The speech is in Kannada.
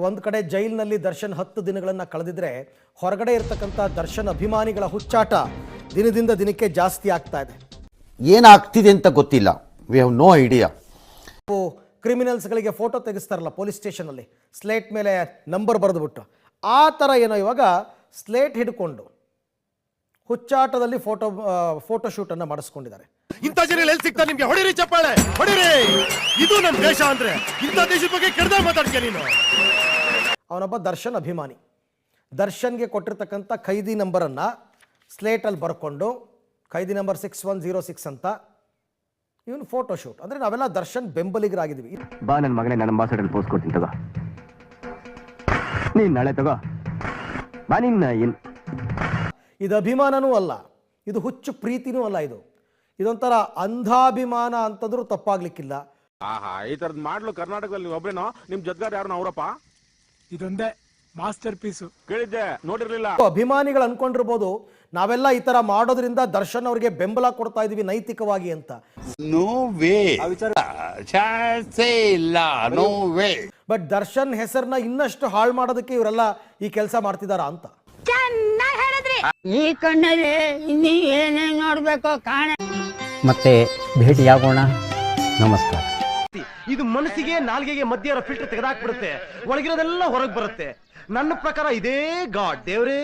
ಒಂದು ಕಡೆ ಜೈಲಿನಲ್ಲಿ ದರ್ಶನ್ 10 ದಿನಗಳನ್ನು ಕಳೆದಿದ್ರೆ ಹೊರಗಡೆ ಇರತಕ್ಕಂಥ ದರ್ಶನ್ ಅಭಿಮಾನಿಗಳ ಹುಚ್ಚಾಟ ದಿನದಿಂದ ದಿನಕ್ಕೆ ಜಾಸ್ತಿ ಆಗ್ತಾ ಇದೆ. ಏನಾಗ್ತಿದೆ ಅಂತ ಗೊತ್ತಿಲ್ಲ. We have no idea. ಕ್ರಿಮಿನಲ್ಸ್ಗಳಿಗೆ ಫೋಟೋ ತೆಗೆಸ್ತಾರಲ್ಲ ಪೊಲೀಸ್ ಸ್ಟೇಷನಲ್ಲಿ, ಸ್ಲೇಟ್ ಮೇಲೆ ನಂಬರ್ ಬರೆದುಬಿಟ್ಟು, ಆ ಥರ ಏನೋ ಇವಾಗ ಸ್ಲೇಟ್ ಹಿಡ್ಕೊಂಡು ಹುಚ್ಚಾಟದಲ್ಲಿ ಫೋಟೋ ಶೂಟನ್ನು ಮಾಡಿಸ್ಕೊಂಡಿದ್ದಾರೆ. ಇಂಥ ಜನ ಎಲ್ಲಿ ಸಿಗ್ತಾರೆ ನಿಮ್ಗೆ? ಹೊಡಿರಿ ಚಪ್ಪಾಳೆ, ಹೊಡಿರಿ. ಇದು ನಮ್ಮ ದೇಶ ಅಂದ್ರೆ ಇಂಥ ದೇಶದ ಬಗ್ಗೆ ಕೆಡ್ದಾಗ ಮಾತಾಡ್ತೀಯ ನೀನು. ಅವನೊಬ್ಬ ದರ್ಶನ್ ಅಭಿಮಾನಿ. ದರ್ಶನ್ಗೆ ಕೊಟ್ಟಿರ್ತಕ್ಕಂಥ ಖೈದಿ ನಂಬರನ್ನು ಸ್ಲೇಟಲ್ಲಿ ಬರ್ಕೊಂಡು ಖೈದಿ ನಂಬರ್ 6106 ಅಂತ ಇವನು ಫೋಟೋ ಶೂಟ್. ಅಂದರೆ ನಾವೆಲ್ಲ ದರ್ಶನ್ ಬೆಂಬಲಿಗರಾಗಿದ್ದೀವಿ. ಬಾ ನನ್ನ ಮಗನೇ, ನನ್ನ ಅಂಬಾಸಡರ್ ಪೋಸ್ಟ್ ಕೊಡ್ತೀನಿ ತಗೋ. ನೀನು ನಾಳೆ ತಗೋ ಬಾ. ಇದು ಅಭಿಮಾನನೂ ಅಲ್ಲ, ಇದು ಹುಚ್ಚು ಪ್ರೀತಿನೂ ಅಲ್ಲ, ಇದೊಂಥರ ಅಂಧಾಭಿಮಾನ ಅಂತಂದ್ರೂ ತಪ್ಪಾಗ್ಲಿಕ್ಕಿಲ್ಲ. ಈ ತರದ್ ಮಾಡ್ಲು ಕರ್ನಾಟಕದಲ್ಲಿ ಒಬ್ರೇನೋ ನಿಮ್ ಜೊತೆಗಾರ ಯಾರು ಅವರಪ್ಪ? ಇದೊಂದೇ ಮಾಸ್ಟರ್ ಪೀಸು. ಕೇಳಿದ್ದೆ, ನೋಡಿರ್ಲಿಲ್ಲ. ಅಭಿಮಾನಿಗಳು ಅನ್ಕೊಂಡಿರ್ಬೋದು ನಾವೆಲ್ಲ ಈ ತರ ಮಾಡೋದ್ರಿಂದ ದರ್ಶನ್ ಅವರಿಗೆ ಬೆಂಬಲ ಕೊಡ್ತಾ ಇದೀವಿ ನೈತಿಕವಾಗಿ ಅಂತ. ನೋ ವೇ, ಚಾನ್ಸೇ ಇಲ್ಲ, ನೋ ವೇ. ಬಟ್ ದರ್ಶನ್ ಹೆಸರನ್ನ ಇನ್ನಷ್ಟು ಹಾಳು ಮಾಡೋದಕ್ಕೆ ಇವರೆಲ್ಲ ಈ ಕೆಲಸ ಮಾಡ್ತಿದಾರ ಅಂತ. ಈ ಕಣ್ಣಲ್ಲಿ ಇನ್ನೀ ಏನೇನ್ ನೋಡ್ಬೇಕೋ ಕಾಣ. ಮತ್ತೆ ಭೇಟಿಯಾಗೋಣ. ನಮಸ್ಕಾರ. ಇದು ಮನಸ್ಸಿಗೆ ನಾಲ್ಗೆಗೆ ಮಧ್ಯ ಇರೋ ಫಿಲ್ಟರ್ ತೆಗೆದಾಕ್ಬಿಡುತ್ತೆ, ಒಳಗಿರೋದೆಲ್ಲ ಹೊರಗೆ ಬರುತ್ತೆ. ನನ್ನ ಪ್ರಕಾರ ಇದೇ ಗಾಡ್ ದೇವ್ರೇ.